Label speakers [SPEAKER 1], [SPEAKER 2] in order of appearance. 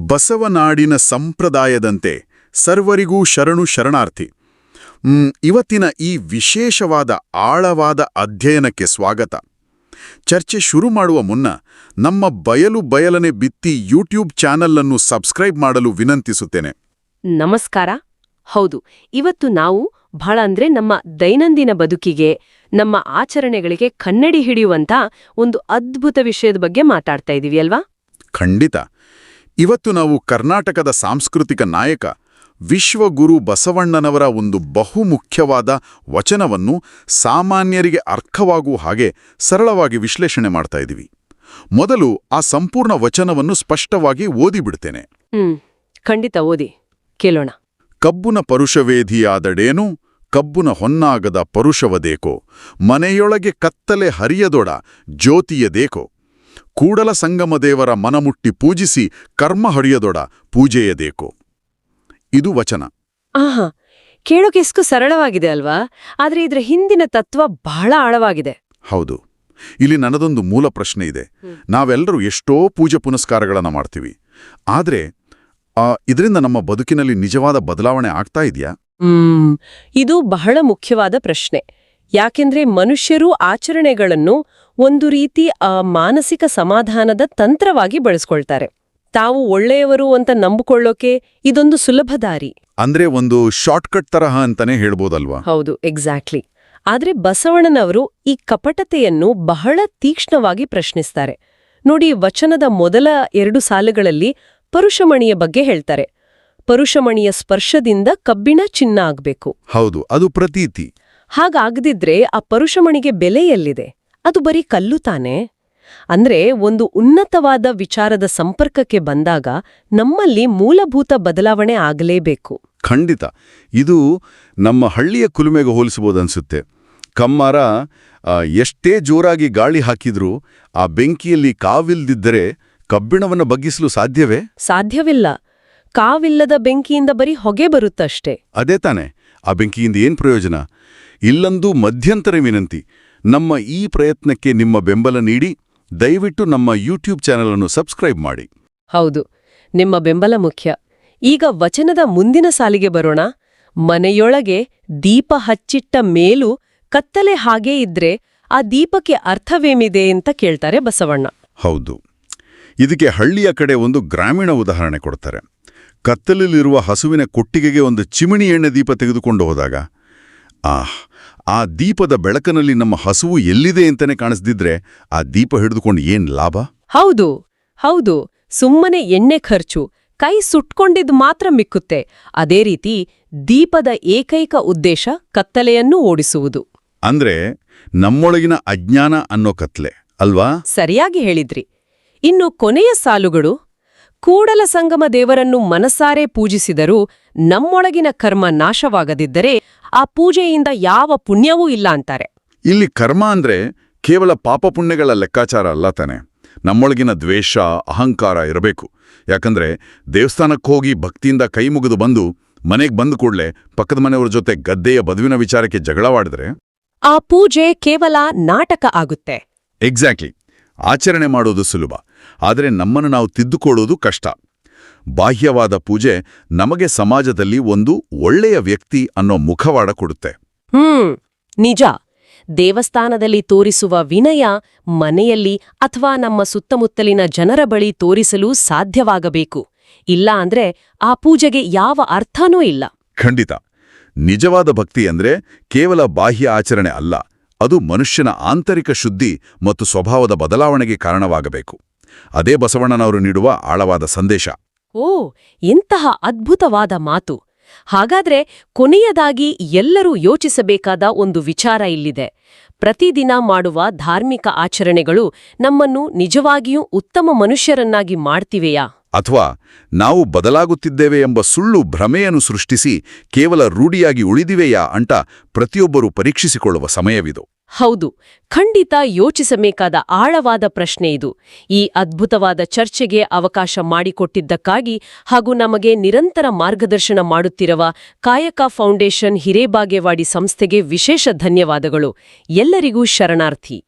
[SPEAKER 1] ಬಸವನಾಡಿನ ಸಂಪ್ರದಾಯದಂತೆ ಸರ್ವರಿಗೂ ಶರಣು ಶರಣಾರ್ಥಿ. ಇವತ್ತಿನ ಈ ವಿಶೇಷವಾದ ಆಳವಾದ ಅಧ್ಯಯನಕ್ಕೆ ಸ್ವಾಗತ. ಚರ್ಚೆ ಶುರು ಮಾಡುವ ಮುನ್ನ ನಮ್ಮ ಬಯಲನೆ ಬಿತ್ತಿ ಯೂಟ್ಯೂಬ್ ಚಾನಲ್ ಅನ್ನು ಸಬ್ಸ್ಕ್ರೈಬ್ ಮಾಡಲು ವಿನಂತಿಸುತ್ತೇನೆ.
[SPEAKER 2] ನಮಸ್ಕಾರ. ಹೌದು, ಇವತ್ತು ನಾವು ಬಹಳ ನಮ್ಮ ದೈನಂದಿನ ಬದುಕಿಗೆ, ನಮ್ಮ ಆಚರಣೆಗಳಿಗೆ ಕನ್ನಡಿ ಹಿಡಿಯುವಂತ ಒಂದು ಅದ್ಭುತ ವಿಷಯದ ಬಗ್ಗೆ ಮಾತಾಡ್ತಾ ಇದೀವಿ ಅಲ್ವಾ?
[SPEAKER 1] ಖಂಡಿತ. ಇವತ್ತು ನಾವು ಕರ್ನಾಟಕದ ಸಾಂಸ್ಕೃತಿಕ ನಾಯಕ ವಿಶ್ವಗುರು ಬಸವಣ್ಣನವರ ಒಂದು ಬಹುಮುಖ್ಯವಾದ ವಚನವನ್ನು ಸಾಮಾನ್ಯರಿಗೆ ಅರ್ಥವಾಗುವ ಹಾಗೆ ಸರಳವಾಗಿ ವಿಶ್ಲೇಷಣೆ ಮಾಡ್ತಾ ಇದ್ದೀವಿ. ಮೊದಲು ಆ ಸಂಪೂರ್ಣ ವಚನವನ್ನು ಸ್ಪಷ್ಟವಾಗಿ ಓದಿಬಿಡ್ತೇನೆ.
[SPEAKER 2] ಖಂಡಿತ ಓದಿ ಕೇಳೋಣ.
[SPEAKER 1] ಕಬ್ಬುನ ಪರುಷವೇಧಿಯಾದಡೇನು, ಕಬ್ಬುನ ಹೊನ್ನಾಗದ ಪರುಷವದೇಕೋ, ಮನೆಯೊಳಗೆ ಕತ್ತಲೆ ಹರಿಯದೊಡ ಜ್ಯೋತಿಯದೇಕೋ, ಕೂಡಲ ಸಂಗಮದೇವರ ಮನಮುಟ್ಟಿ ಪೂಜಿಸಿ ಕರ್ಮ ಹರಿಯದೊಡ ಪೂಜೆಯದೇಕೋ. ಇದು ವಚನ.
[SPEAKER 2] ಆಹಾ, ಕೇಳೋಕೆ ಎಷ್ಟು ಸರಳವಾಗಿದೆ ಅಲ್ವಾ? ಆದ್ರೆ ಇದರ ಹಿಂದಿನ ತತ್ವ ಬಹಳ ಆಳವಾಗಿದೆ.
[SPEAKER 1] ಹೌದು. ಇಲ್ಲಿ ನನ್ನದೊಂದು ಮೂಲ ಪ್ರಶ್ನೆ ಇದೆ. ನಾವೆಲ್ಲರೂ ಎಷ್ಟೋ ಪೂಜೆ ಪುನಸ್ಕಾರಗಳನ್ನು ಮಾಡ್ತೀವಿ. ಆದ್ರೆ ಇದರಿಂದ ನಮ್ಮ ಬದುಕಿನಲ್ಲಿ ನಿಜವಾದ ಬದಲಾವಣೆ ಆಗ್ತಾ ಇದೆಯಾ?
[SPEAKER 2] ಇದು ಬಹಳ ಮುಖ್ಯವಾದ ಪ್ರಶ್ನೆ. ಯಾಕೆಂದ್ರೆ ಮನುಷ್ಯರು ಆಚರಣೆಗಳನ್ನು ಒಂದು ರೀತಿ ಮಾನಸಿಕ ಸಮಾಧಾನದ ತಂತ್ರವಾಗಿ ಬಳಸ್ಕೊಳ್ತಾರೆ. ತಾವು ಒಳ್ಳೆಯವರು ಅಂತ ನಂಬಿಕೊಳ್ಳೋಕೆ ಇದೊಂದು ಸುಲಭ ದಾರಿ.
[SPEAKER 1] ಅಂದ್ರೆ ಒಂದು ಶಾರ್ಟ್ಕಟ್ ತರಹ ಅಂತಾನೆ ಹೇಳ್ಬೋದಲ್ವಾ?
[SPEAKER 2] ಹೌದು, ಎಕ್ಸಾಕ್ಟ್ಲಿ. ಆದ್ರೆ ಬಸವಣ್ಣನವರು ಈ ಕಪಟತೆಯನ್ನು ಬಹಳ ತೀಕ್ಷ್ಣವಾಗಿ ಪ್ರಶ್ನಿಸ್ತಾರೆ. ನೋಡಿ, ವಚನದ ಮೊದಲ 2 ಸಾಲುಗಳಲ್ಲಿ ಪರುಷಮಣಿಯ ಬಗ್ಗೆ ಹೇಳ್ತಾರೆ. ಪರುಷಮಣಿಯ ಸ್ಪರ್ಶದಿಂದ ಕಬ್ಬಿಣ ಚಿನ್ನ ಆಗ್ಬೇಕು.
[SPEAKER 1] ಹೌದು, ಅದು ಪ್ರತೀತಿ.
[SPEAKER 2] ಹಾಗಾಗದಿದ್ರೆ ಆ ಪರುಷಮಣಿಗೆ ಬೆಲೆ ಎಲ್ಲಿದೆ? ಅದು ಬರೀ ಕಲ್ಲು ತಾನೇ. ಅಂದ್ರೆ ಒಂದು ಉನ್ನತವಾದ ವಿಚಾರದ ಸಂಪರ್ಕಕ್ಕೆ ಬಂದಾಗ ನಮ್ಮಲ್ಲಿ ಮೂಲಭೂತ ಬದಲಾವಣೆ ಆಗಲೇಬೇಕು.
[SPEAKER 1] ಖಂಡಿತ. ಇದು ನಮ್ಮ ಹಳ್ಳಿಯ ಕುಲುಮೆಗೆ ಹೋಲಿಸಬಹುದನ್ಸುತ್ತೆ. ಕಮ್ಮಾರ ಎಷ್ಟೇ ಜೋರಾಗಿ ಗಾಳಿ ಹಾಕಿದ್ರೂ ಆ ಬೆಂಕಿಯಲ್ಲಿ ಕಾವಿಲ್ದಿದ್ದರೆ ಕಬ್ಬಿಣವನ್ನು ಬಗ್ಗಿಸಲು ಸಾಧ್ಯವೇ?
[SPEAKER 2] ಸಾಧ್ಯವಿಲ್ಲ. ಕಾವಿಲ್ಲದ ಬೆಂಕಿಯಿಂದ ಬರೀ ಹೊಗೆ ಬರುತ್ತಷ್ಟೇ.
[SPEAKER 1] ಅದೇ ತಾನೆ. ಆ ಬೆಂಕಿಯಿಂದ ಏನ್ ಪ್ರಯೋಜನ? ಇಲ್ಲಂದೂ ಮಧ್ಯಂತರ ವಿನಂತಿ. ನಮ್ಮ ಈ ಪ್ರಯತ್ನಕ್ಕೆ ನಿಮ್ಮ ಬೆಂಬಲ ನೀಡಿ ದಯವಿಟ್ಟು ನಮ್ಮ ಯೂಟ್ಯೂಬ್ ಚಾನೆಲ್ ಅನ್ನು ಸಬ್ಸ್ಕ್ರೈಬ್ ಮಾಡಿ.
[SPEAKER 2] ಹೌದು, ನಿಮ್ಮ ಬೆಂಬಲ ಮುಖ್ಯ. ಈಗ ವಚನದ ಮುಂದಿನ ಸಾಲಿಗೆ ಬರೋಣ. ಮನೆಯೊಳಗೆ ದೀಪ ಹಚ್ಚಿಟ್ಟ ಮೇಲೂ ಕತ್ತಲೆ ಹಾಗೇ ಇದ್ರೆ ಆ ದೀಪಕ್ಕೆ ಅರ್ಥವೇಮಿದೆ ಅಂತ ಕೇಳ್ತಾರೆ ಬಸವಣ್ಣ.
[SPEAKER 1] ಹೌದು. ಇದಕ್ಕೆ ಹಳ್ಳಿಯ ಕಡೆ ಒಂದು ಗ್ರಾಮೀಣ ಉದಾಹರಣೆ ಕೊಡ್ತಾರೆ. ಕತ್ತಲಲ್ಲಿರುವ ಹಸುವಿನ ಕೊಟ್ಟಿಗೆಗೆ ಒಂದು ಚಿಮಣಿ ಎಣ್ಣೆ ದೀಪ ತೆಗೆದುಕೊಂಡು ಹೋದಾಗ ಆ ದೀಪದ ಬೆಳಕನಲ್ಲಿ ನಮ್ಮ ಹಸುವು ಎಲ್ಲಿದೆ ಅಂತಾನೆ ಕಾಣಿಸ್ದಿದ್ರೆ ಆ ದೀಪ ಹಿಡಿದುಕೊಂಡು ಏನ್ ಲಾಭ?
[SPEAKER 2] ಹೌದು ಹೌದು, ಸುಮ್ಮನೆ ಎಣ್ಣೆ ಖರ್ಚು, ಕೈ ಸುಟ್ಕೊಂಡಿದ್ದು ಮಾತ್ರ ಮಿಕ್ಕುತ್ತೆ. ಅದೇ ರೀತಿ ದೀಪದ ಏಕೈಕ ಉದ್ದೇಶ ಕತ್ತಲೆಯನ್ನು ಓಡಿಸುವುದು.
[SPEAKER 1] ಅಂದ್ರೆ ನಮ್ಮೊಳಗಿನ ಅಜ್ಞಾನ ಅನ್ನೋ ಕತ್ಲೆ ಅಲ್ವಾ?
[SPEAKER 2] ಸರಿಯಾಗಿ ಹೇಳಿದ್ರಿ. ಇನ್ನು ಕೊನೆಯ ಸಾಲುಗಳು, ಕೂಡಲ ಸಂಗಮ ದೇವರನ್ನು ಮನಸಾರೆ ಪೂಜಿಸಿದರೂ ನಮ್ಮೊಳಗಿನ ಕರ್ಮ ನಾಶವಾಗದಿದ್ದರೆ ಆ ಪೂಜೆಯಿಂದ ಯಾವ ಪುಣ್ಯವೂ ಇಲ್ಲ ಅಂತಾರೆ.
[SPEAKER 1] ಇಲ್ಲಿ ಕರ್ಮ ಅಂದ್ರೆ ಕೇವಲ ಪಾಪ ಪುಣ್ಯಗಳ ಲೆಕ್ಕಾಚಾರ ಅಲ್ಲ ತಾನೆ. ನಮ್ಮೊಳಗಿನ ದ್ವೇಷ, ಅಹಂಕಾರ ಇರಬೇಕು. ಯಾಕಂದ್ರೆ ದೇವಸ್ಥಾನಕ್ಕೆ ಹೋಗಿ ಭಕ್ತಿಯಿಂದ ಕೈ ಮುಗಿದು ಬಂದು ಮನೆಗೆ ಬಂದ ಕೂಡಲೇ ಪಕ್ಕದ ಮನೆಯವ್ರ ಜೊತೆ ಗದ್ದೆಯ ಬದುವಿನ ವಿಚಾರಕ್ಕೆ ಜಗಳವಾಡಿದ್ರೆ
[SPEAKER 2] ಆ ಪೂಜೆ ಕೇವಲ ನಾಟಕ ಆಗುತ್ತೆ.
[SPEAKER 1] ಎಕ್ಸಾಕ್ಟ್ಲಿ. ಆಚರಣೆ ಮಾಡೋದು ಸುಲಭ, ಆದರೆ ನಮ್ಮನ್ನು ನಾವು ತಿದ್ದುಕೊಳ್ಳೋದು ಕಷ್ಟ. ಬಾಹ್ಯವಾದ ಪೂಜೆ ನಮಗೆ ಸಮಾಜದಲ್ಲಿ ಒಂದು ಒಳ್ಳೆಯ ವ್ಯಕ್ತಿ ಅನ್ನೋ ಮುಖವಾಡ ಕೊಡುತ್ತೆ.
[SPEAKER 2] ನಿಜ. ದೇವಸ್ಥಾನದಲ್ಲಿ ತೋರಿಸುವ ವಿನಯ ಮನೆಯಲ್ಲಿ ಅಥವಾ ನಮ್ಮ ಸುತ್ತಮುತ್ತಲಿನ ಜನರ ಬಳಿ ತೋರಿಸಲು ಸಾಧ್ಯವಾಗಬೇಕು. ಇಲ್ಲ ಅಂದ್ರೆ ಆ ಪೂಜೆಗೆ ಯಾವ ಅರ್ಥನೂ ಇಲ್ಲ.
[SPEAKER 1] ಖಂಡಿತ. ನಿಜವಾದ ಭಕ್ತಿ ಅಂದ್ರೆ ಕೇವಲ ಬಾಹ್ಯ ಆಚರಣೆ ಅಲ್ಲ, ಅದು ಮನುಷ್ಯನ ಆಂತರಿಕ ಶುದ್ಧಿ ಮತ್ತು ಸ್ವಭಾವದ ಬದಲಾವಣೆಗೆ ಕಾರಣವಾಗಬೇಕು. ಅದೇ ಬಸವಣ್ಣನವರು ನೀಡುವ ಆಳವಾದ ಸಂದೇಶ.
[SPEAKER 2] ಓ, ಎಂತಹ ಅದ್ಭುತವಾದ ಮಾತು! ಹಾಗಾದ್ರೆ ಕೊನೆಯದಾಗಿ ಎಲ್ಲರೂ ಯೋಚಿಸಬೇಕಾದ ಒಂದು ವಿಚಾರ ಇಲ್ಲಿದೆ. ಪ್ರತಿದಿನ ಮಾಡುವ ಧಾರ್ಮಿಕ ಆಚರಣೆಗಳು ನಮ್ಮನ್ನು ನಿಜವಾಗಿಯೂ ಉತ್ತಮ ಮನುಷ್ಯರನ್ನಾಗಿ ಮಾಡ್ತಿವೆಯಾ?
[SPEAKER 1] ಅಥವಾ ನಾವು ಬದಲಾಗುತ್ತಿದ್ದೇವೆ ಎಂಬ ಸುಳ್ಳು ಭ್ರಮೆಯನ್ನು ಸೃಷ್ಟಿಸಿ ಕೇವಲ ರೂಢಿಯಾಗಿ ಉಳಿದಿವೆಯಾ ಅಂತ ಪ್ರತಿಯೊಬ್ಬರೂ ಪರೀಕ್ಷಿಸಿಕೊಳ್ಳುವ ಸಮಯವಿದು.
[SPEAKER 2] ಹೌದು, ಖಂಡಿತ ಯೋಚಿಸಬೇಕಾದ ಆಳವಾದ ಪ್ರಶ್ನೆ ಇದು. ಈ ಅದ್ಭುತವಾದ ಚರ್ಚೆಗೆ ಅವಕಾಶ ಮಾಡಿಕೊಟ್ಟಿದ್ದಕ್ಕಾಗಿ ಹಾಗೂ ನಮಗೆ ನಿರಂತರ ಮಾರ್ಗದರ್ಶನ ಮಾಡುತ್ತಿರುವ ಕಾಯಕ ಫೌಂಡೇಶನ್ ಹಿರೇಬಾಗೇವಾಡಿ ಸಂಸ್ಥೆಗೆ ವಿಶೇಷ ಧನ್ಯವಾದಗಳು. ಎಲ್ಲರಿಗೂ ಶರಣಾರ್ಥಿ.